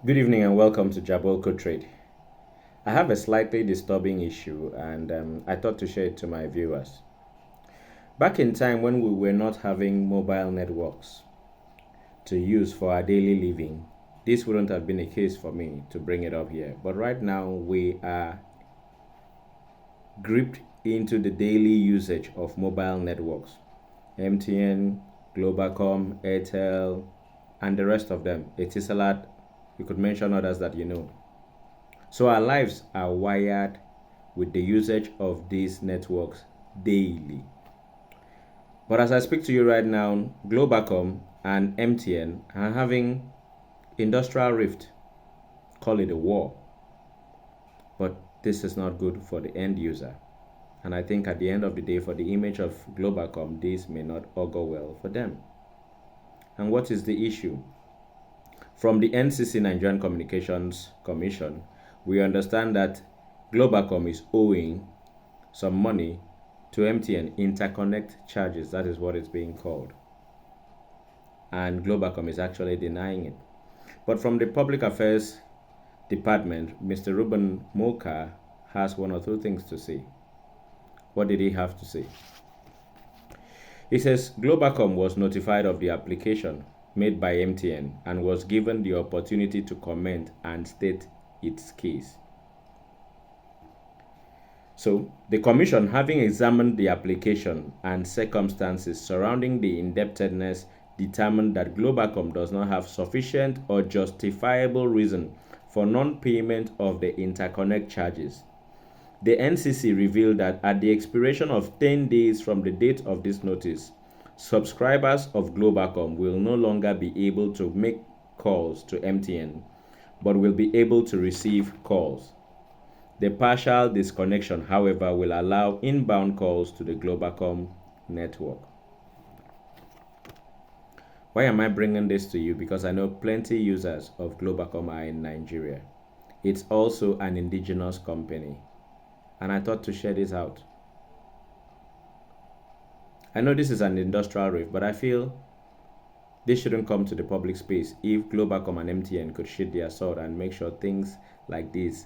Good evening and welcome to JABOLKO Trade. I have a slightly disturbing issue and I thought to share it to my viewers. Back in time when we were not having mobile networks to use for our daily living, this wouldn't have been a case for me to bring it up here. But right now we are gripped into the daily usage of mobile networks. MTN, GLOBACOM, Airtel, and the rest of them. Etisalat, you could mention others that you know. So our lives are wired with the usage of these networks daily. But as I speak to you right now, GLOBACOM and MTN are having industrial rift. Call it a war. But this is not good for the end user. And I think at the end of the day, for the image of GLOBACOM, this may not augur well for them. And what is the issue? From the NCC Nigerian Communications Commission, we understand that GLOBACOM is owing some money to MTN interconnect charges. That is what it's being called. And GLOBACOM is actually denying it. But from the Public Affairs Department, Mr. Ruben Moka has one or two things to say. What did he have to say? He says GLOBACOM was notified of the application made by MTN and was given the opportunity to comment and state its case. So, the Commission, having examined the application and circumstances surrounding the indebtedness, determined that GLOBACOM does not have sufficient or justifiable reason for non-payment of the interconnect charges. The NCC revealed that at the expiration of 10 days from the date of this notice, subscribers of GLOBACOM will no longer be able to make calls to MTN, but will be able to receive calls. The partial disconnection, however, will allow inbound calls to the GLOBACOM network. Why am I bringing this to you? Because I know plenty users of GLOBACOM are in Nigeria. It's also an indigenous company. And I thought to share this out. I know this is an industrial rift, but I feel this shouldn't come to the public space if GLOBACOM and MTN could sheath their sword and make sure things like this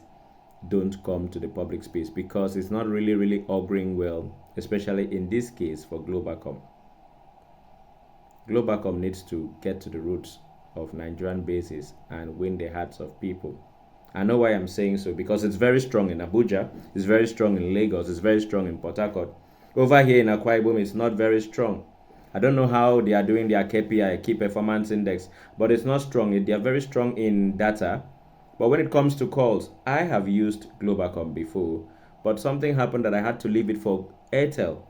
don't come to the public space, because it's not really auguring well, especially in this case for GLOBACOM. GLOBACOM needs to get to the roots of Nigerian bases and win the hearts of people. I know why I'm saying so, because it's very strong in Abuja, it's very strong in Lagos, it's very strong in Port Harcourt. Over here in Akwa Ibom, it's not very strong. I don't know how they are doing their KPI, Key Performance Index, but it's not strong. They are very strong in data. But when it comes to calls, I have used GLOBACOM before, but something happened that I had to leave it for Airtel.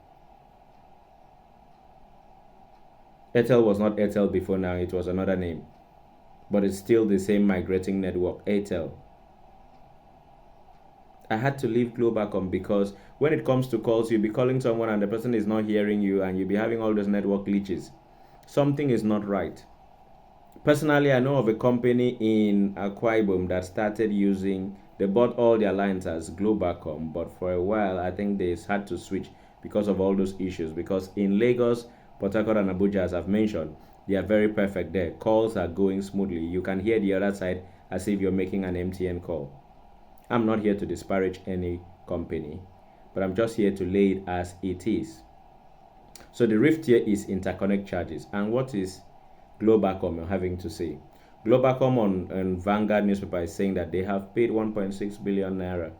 Airtel was not Airtel before now, it was another name. But it's still the same migrating network, Airtel. I had to leave GLOBACOM because when it comes to calls, you'll be calling someone and the person is not hearing you and you'll be having all those network glitches. Something is not right. Personally, I know of a company in Akwa Ibom that started using, they bought all their lines as GLOBACOM, but for a while, I think they had to switch because of all those issues. Because in Lagos, Port Harcourt and Abuja, as I've mentioned, they are very perfect there. Calls are going smoothly. You can hear the other side as if you're making an MTN call. I'm not here to disparage any company, but I'm just here to lay it as it is. So the rift here is interconnect charges. And what is GLOBACOM having to say? GLOBACOM on Vanguard newspaper is saying that they have paid 1.6 billion naira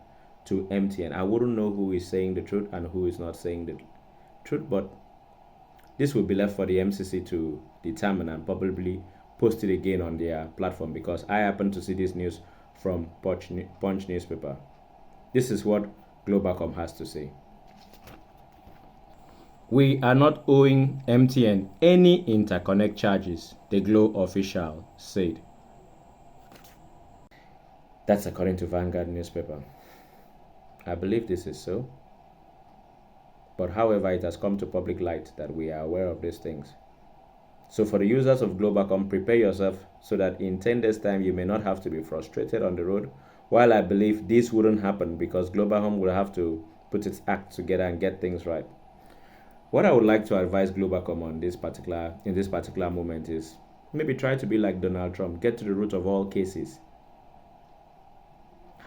to MTN. I wouldn't know who is saying the truth and who is not saying the truth, but this will be left for the MCC to determine and probably post it again on their platform, because I happen to see this news from Punch newspaper. This is what GLOBACOM has to say. We are not owing MTN any interconnect charges, the Glo official said. That's according to Vanguard newspaper. I believe this is so. But however, it has come to public light that we are aware of these things. So for the users of GLOBACOM, prepare yourself so that in 10 days' time, you may not have to be frustrated on the road. While I believe this wouldn't happen because GLOBACOM will have to put its act together and get things right. What I would like to advise GLOBACOM on in this particular moment is maybe try to be like Donald Trump, get to the root of all cases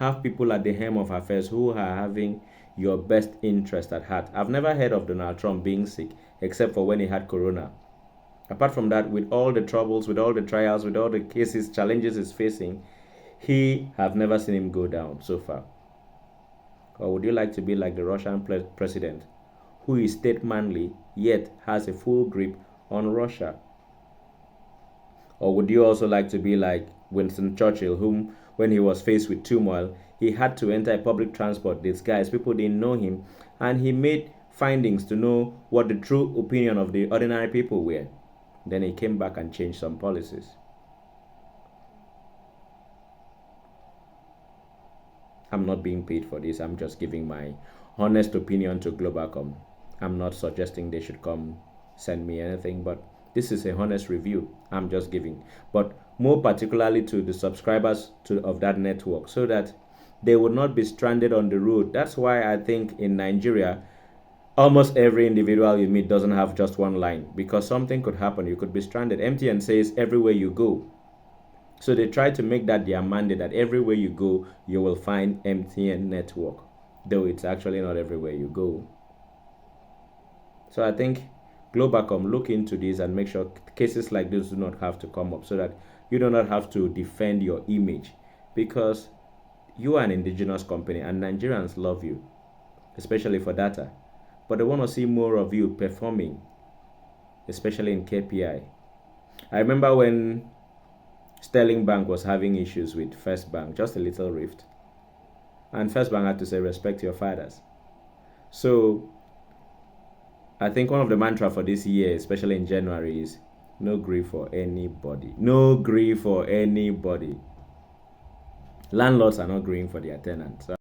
have people at the helm of affairs who are having your best interest at heart. I've never heard of Donald Trump being sick except for when he had corona. Apart from that, with all the troubles, with all the trials, with all the cases, challenges he's facing, have never seen him go down so far. Or would you like to be like the Russian president, who is state-manly yet has a full grip on Russia? Or would you also like to be like Winston Churchill, whom, when he was faced with turmoil, he had to enter public transport disguised, people didn't know him, and he made findings to know what the true opinion of the ordinary people were. Then he came back and changed some policies. I'm not being paid for this. I'm just giving my honest opinion to GLOBACOM. I'm not suggesting they should come send me anything, but this is a honest review I'm just giving. But more particularly to the subscribers of that network, so that they would not be stranded on the road. That's why I think in Nigeria, almost every individual you meet doesn't have just one line, because something could happen. You could be stranded. MTN says everywhere you go. So they try to make that their mandate, that everywhere you go, you will find MTN network, though it's actually not everywhere you go. So I think GLOBACOM, look into this and make sure cases like this do not have to come up, so that you do not have to defend your image, because you are an indigenous company and Nigerians love you, especially for data. But they want to see more of you performing, especially in KPI. I remember when Sterling Bank was having issues with First Bank, just a little rift. And First Bank had to say, respect your fathers. So I think one of the mantra for this year, especially in January, is no grief for anybody. No grief for anybody. Landlords are not grieving for their tenants. I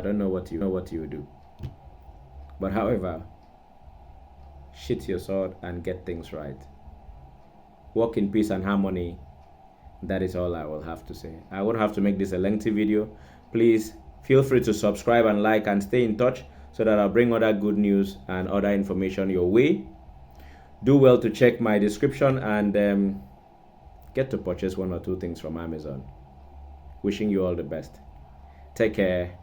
don't know what you do. But however, shit your sword and get things right. Walk in peace and harmony. That is all I will have to say. I won't have to make this a lengthy video. Please feel free to subscribe and like and stay in touch, so that I'll bring other good news and other information your way. Do well to check my description and get to purchase one or two things from Amazon. Wishing you all the best. Take care.